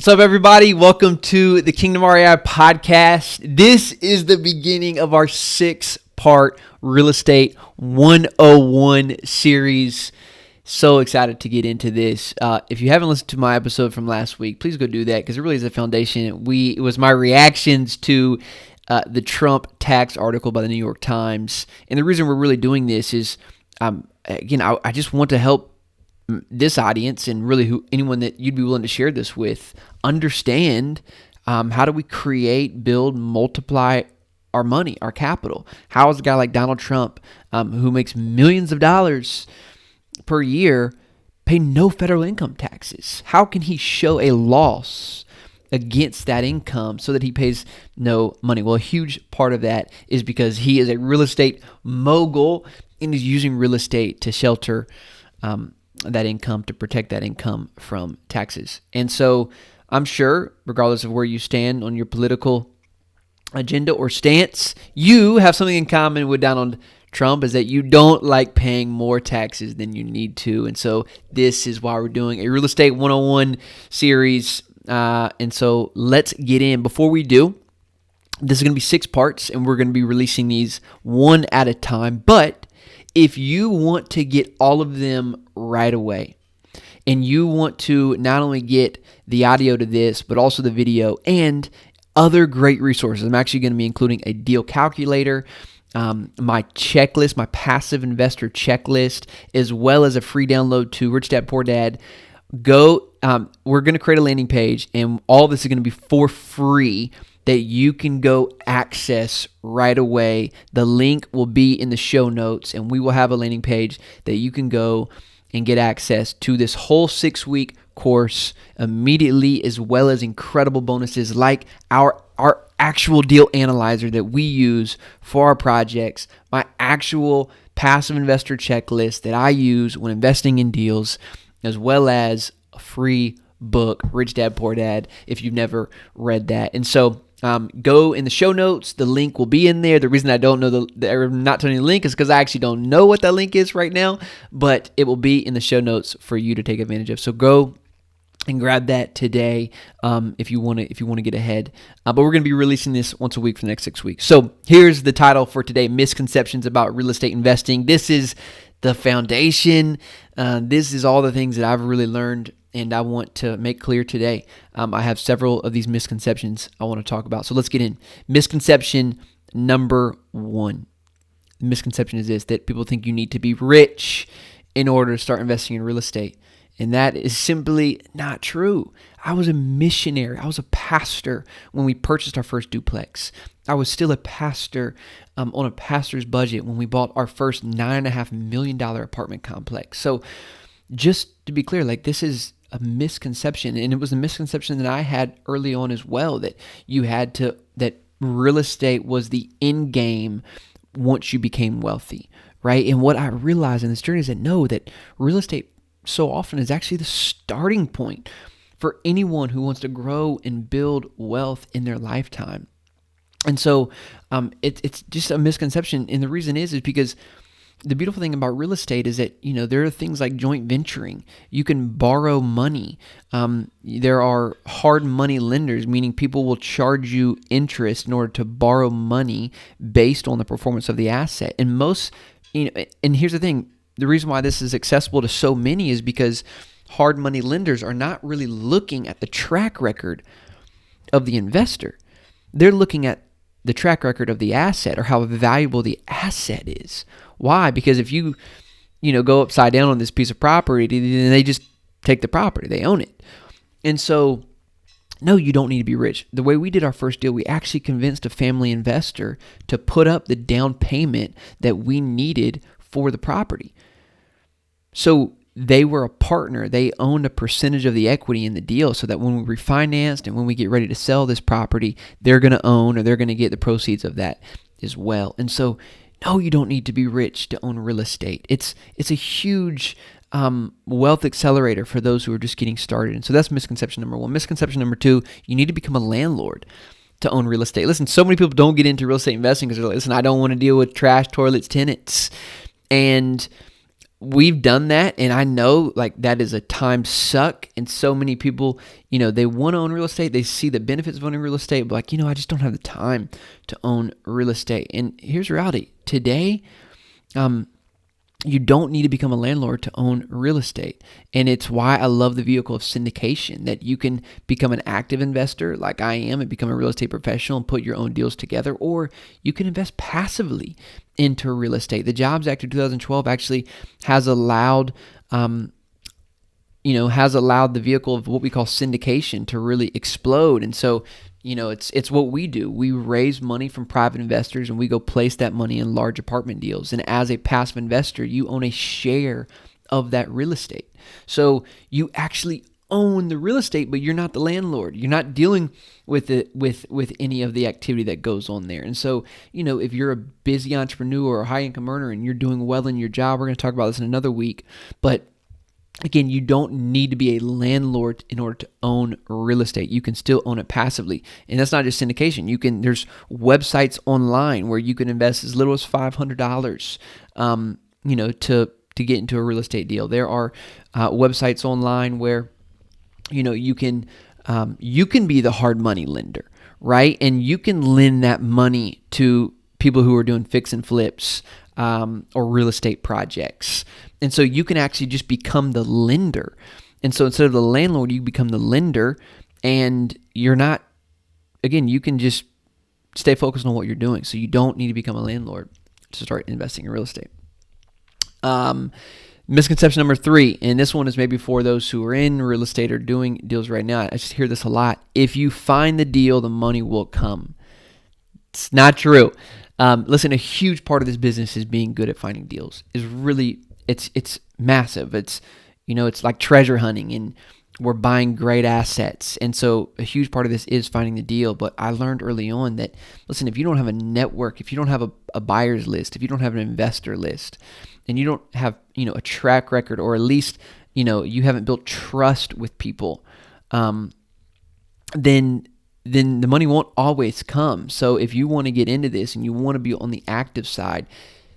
What's up, everybody? Welcome to the Kingdom REI podcast. This is the beginning of our 6-part Real Estate 101 series. So excited to get into this. If you haven't listened to my episode from last week, please go do that because it really is a foundation. It was my reactions to the Trump tax article by the New York Times. And the reason we're really doing this is, I just want to help this audience and really anyone that you'd be willing to share this with understand how do we create, build, multiply our money, our capital. How is a guy like Donald Trump, who makes millions of dollars per year, pay no federal income taxes? How can he show a loss against that income so that he pays no money? Well, a huge part of that is because he is a real estate mogul and is using real estate to shelter that income, to protect that income from taxes. And so I'm sure, regardless of where you stand on your political agenda or stance, you have something in common with Donald Trump, is that you don't like paying more taxes than you need to. And so this is why we're doing a Real Estate 101 series. And so let's get in. Before we do, this is going to be 6 parts, and we're going to be releasing these one at a time. But if you want to get all of them right away, and you want to not only get the audio to this, but also the video and other great resources, I'm actually going to be including a deal calculator, my checklist, my passive investor checklist, as well as a free download to Rich Dad Poor Dad. We're going to create a landing page, and all this is going to be for free that you can go access right away. The link will be in the show notes, and we will have a landing page that you can go and get access to this whole 6-week course immediately, as well as incredible bonuses like our actual deal analyzer that we use for our projects, my actual passive investor checklist that I use when investing in deals, as well as a free book, Rich Dad Poor Dad, if you've never read that. And so go in the show notes. The link will be in there. The reason I don't know I'm not telling you the link is because I actually don't know what that link is right now, but it will be in the show notes for you to take advantage of. So go and grab that today if you want to get ahead. But we're going to be releasing this once a week for the next 6 weeks. So here's the title for today: Misconceptions about Real Estate Investing. This is the foundation. This is all the things that I've really learned and I want to make clear today. I have several of these misconceptions I want to talk about. So let's get in. Misconception number 1. The misconception is this: that people think you need to be rich in order to start investing in real estate. And that is simply not true. I was a missionary. I was a pastor when we purchased our first duplex. I was still a pastor on a pastor's budget when we bought our first $9.5 million apartment complex. So just to be clear, this is a misconception, and it was a misconception that I had early on as well, that that real estate was the end game once you became wealthy, right? And what I realized in this journey is that real estate so often is actually the starting point for anyone who wants to grow and build wealth in their lifetime. And so it's just a misconception, and the reason is because the beautiful thing about real estate is that, there are things like joint venturing. You can borrow money. There are hard money lenders, meaning people will charge you interest in order to borrow money based on the performance of the asset. And and here's the thing, the reason why this is accessible to so many is because hard money lenders are not really looking at the track record of the investor. They're looking at the track record of the asset, or how valuable the asset is. Why? Because if you go upside down on this piece of property, then they just take the property. They own it. And so, no, you don't need to be rich. The way we did our first deal, we actually convinced a family investor to put up the down payment that we needed for the property. So they were a partner. They owned a percentage of the equity in the deal, so that when we refinanced and when we get ready to sell this property, they're going to own, or they're going to get the proceeds of that as well. And so, no, you don't need to be rich to own real estate. It's a huge wealth accelerator for those who are just getting started. And so that's misconception number 1. Misconception number 2, you need to become a landlord to own real estate. Listen, so many people don't get into real estate investing because they're like, listen, I don't want to deal with trash toilets tenants. And we've done that, and I know like that is a time suck, and so many people, they want to own real estate. They see the benefits of owning real estate, but like, I just don't have the time to own real estate. And here's the reality. Today, you don't need to become a landlord to own real estate. And it's why I love the vehicle of syndication, that you can become an active investor like I am and become a real estate professional and put your own deals together, or you can invest passively into real estate. The Jobs Act of 2012 actually has allowed the vehicle of what we call syndication to really explode. And so, it's what we do. We raise money from private investors and we go place that money in large apartment deals. And as a passive investor, you own a share of that real estate. So you actually own the real estate, but you're not the landlord. You're not dealing with it with any of the activity that goes on there. And so, if you're a busy entrepreneur or high income earner and you're doing well in your job, we're going to talk about this in another week, but again, you don't need to be a landlord in order to own real estate. You can still own it passively. And that's not just syndication. There's websites online where you can invest as little as $500, to get into a real estate deal. There are websites online where, you can be the hard money lender, right? And you can lend that money to people who are doing fix and flips, or real estate projects. And so you can actually just become the lender. And so instead of the landlord, you become the lender, and you can just stay focused on what you're doing. So you don't need to become a landlord to start investing in real estate. Misconception number 3, and this one is maybe for those who are in real estate or doing deals right now. I just hear this a lot. If you find the deal, the money will come. It's not true. Listen, a huge part of this business is being good at finding deals. It's massive. It's like treasure hunting, and we're buying great assets. And so a huge part of this is finding the deal. But I learned early on that, listen, if you don't have a network, if you don't have a buyer's list, if you don't have an investor list, and you don't have, a track record, or at least, you haven't built trust with people, then the money won't always come. So if you want to get into this and you want to be on the active side,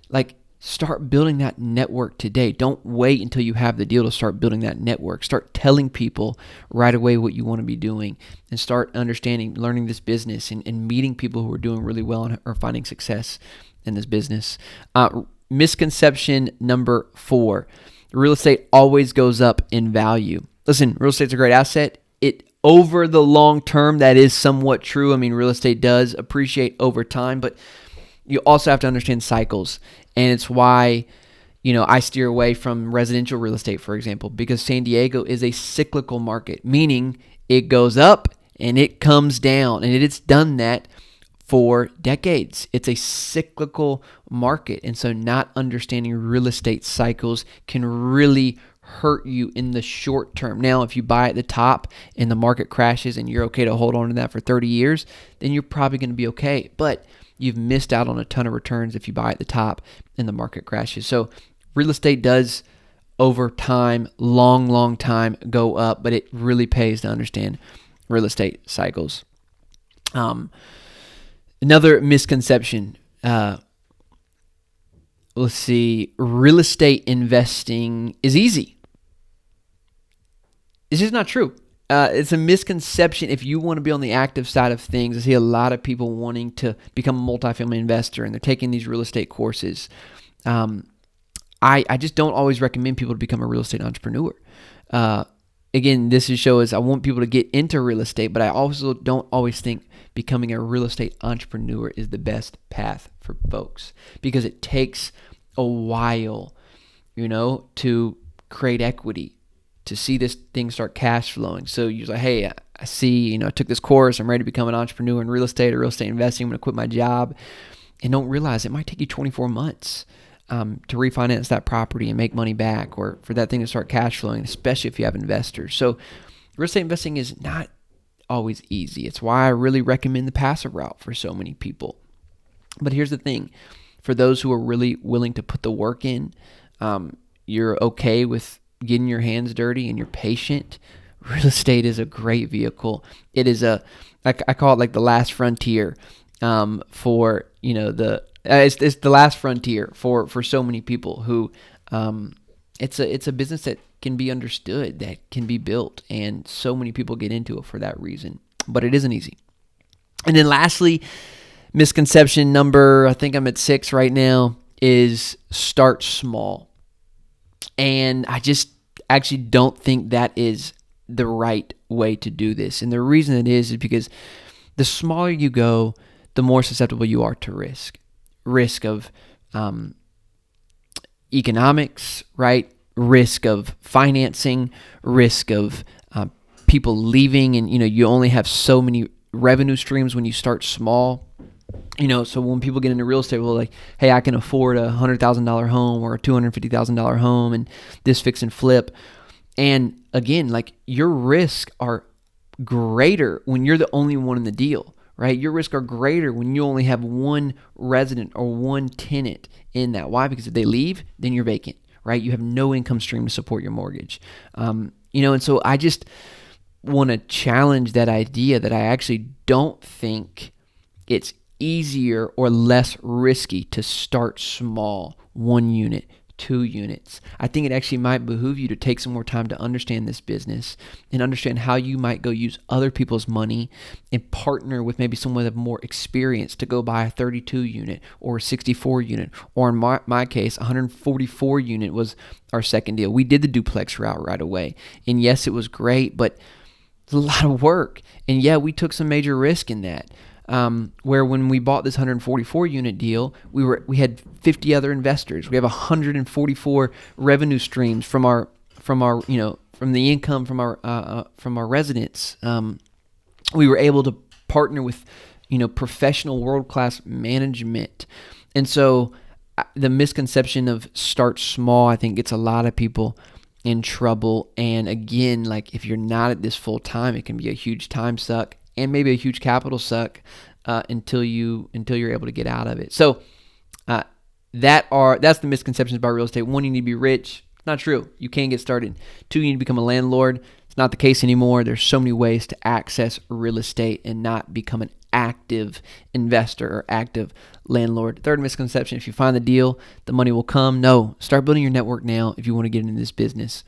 like, start building that network today. Don't wait until you have the deal to start building that network. Start telling people right away what you want to be doing, and start learning this business, and meeting people who are doing really well and are finding success in this business. Misconception number 4, real estate always goes up in value. Listen, real estate's a great asset. Over the long term, that is somewhat true. I mean, real estate does appreciate over time, but you also have to understand cycles. And it's why, I steer away from residential real estate, for example, because San Diego is a cyclical market, meaning it goes up and it comes down, and it's done that for decades. It's a cyclical market. And so not understanding real estate cycles can really hurt you in the short term. Now, if you buy at the top and the market crashes and you're okay to hold on to that for 30 years, then you're probably going to be okay. But you've missed out on a ton of returns if you buy at the top and the market crashes. So real estate does, over time, long time, go up, but it really pays to understand real estate cycles. Another misconception, let's see, real estate investing is easy. It's just not true. It's a misconception if you want to be on the active side of things. I see a lot of people wanting to become a multifamily investor, and they're taking these real estate courses. I just don't always recommend people to become a real estate entrepreneur. Again, this shows I want people to get into real estate, but I also don't always think becoming a real estate entrepreneur is the best path for folks, because it takes a while, to create equity, to see this thing start cash flowing. So you're like, hey, I see, I took this course, I'm ready to become an entrepreneur in real estate or real estate investing, I'm going to quit my job, and don't realize it might take you 24 months to refinance that property and make money back, or for that thing to start cash flowing, especially if you have investors. So real estate investing is not always easy. It's why I really recommend the passive route for so many people. But here's the thing. For those who are really willing to put the work in, you're okay with getting your hands dirty and you're patient, real estate is a great vehicle. It is I call it like the last frontier it's the last frontier for so many people who it's a business that can be understood, that can be built, and so many people get into it for that reason. But it isn't easy. And then lastly, misconception number, I think I'm at 6 right now, is start small. And I just actually don't think that is the right way to do this. And the reason it is because the smaller you go, the more susceptible you are to risk. Risk of economics, right? Risk of financing, risk of people leaving, and you only have so many revenue streams when you start small. So when people get into real estate, well, like, hey, I can afford a $100,000 home or a $250,000 home, and this fix and flip. And again, like, your risks are greater when you're the only one in the deal, right? Your risks are greater when you only have one resident or one tenant in that. Why? Because if they leave, then you're vacant, right? You have no income stream to support your mortgage. And so I just want to challenge that idea that I actually don't think it's easier or less risky to start small, 1 unit, 2 units. I think it actually might behoove you to take some more time to understand this business and understand how you might go use other people's money and partner with maybe someone with more experience to go buy a 32 unit or a 64 unit, or in my case, 144 unit was our second deal. We did the duplex route right away. And yes, it was great, but it's a lot of work. And yeah, we took some major risk in that. Where when we bought this 144 unit deal, we had 50 other investors. We have 144 revenue streams from the income from our residents. We were able to partner with professional world-class management. And so the misconception of start small, I think, gets a lot of people in trouble. And again, like, if you're not at this full time, it can be a huge time suck and maybe a huge capital suck until you're able to get out of it. So that's the misconceptions about real estate. 1, you need to be rich. It's not true. You can get started. 2, you need to become a landlord. It's not the case anymore. There's so many ways to access real estate and not become an active investor or active landlord. 3rd misconception, if you find the deal, the money will come. No, start building your network now if you want to get into this business.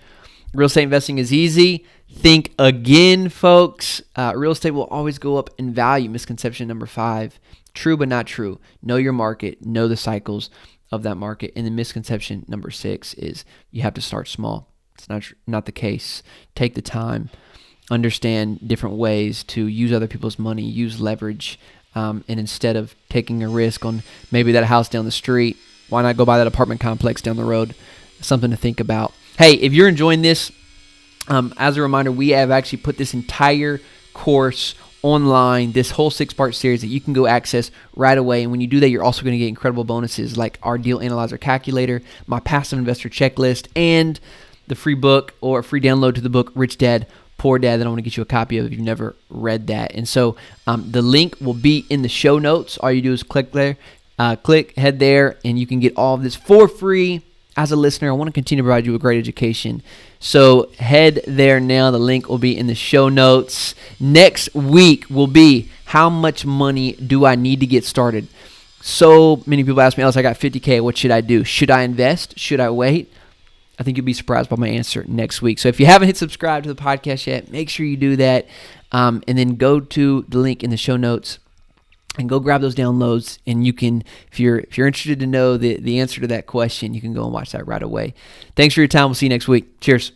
Real estate investing is easy. Think again, folks. Real estate will always go up in value. Misconception number 5, true but not true. Know your market. Know the cycles of that market. And then misconception number 6 is you have to start small. It's not the case. Take the time. Understand different ways to use other people's money. Use leverage. And instead of taking a risk on maybe that house down the street, why not go buy that apartment complex down the road? Something to think about. Hey, if you're enjoying this, as a reminder, we have actually put this entire course online, this whole 6-part series that you can go access right away. And when you do that, you're also going to get incredible bonuses like our deal analyzer calculator, my passive investor checklist, and the free book or free download to the book, Rich Dad, Poor Dad, that I want to get you a copy of if you've never read that. And so the link will be in the show notes. All you do is click there, head there, and you can get all of this for free. As a listener, I want to continue to provide you a great education. So head there now. The link will be in the show notes. Next week will be how much money do I need to get started? So many people ask me, Ellis, I got $50K. What should I do? Should I invest? Should I wait? I think you'll be surprised by my answer next week. So if you haven't hit subscribe to the podcast yet, make sure you do that. And then go to the link in the show notes and go grab those downloads, and you can, if you're interested to know the answer to that question, you can go and watch that right away. Thanks for your time. We'll see you next week. Cheers.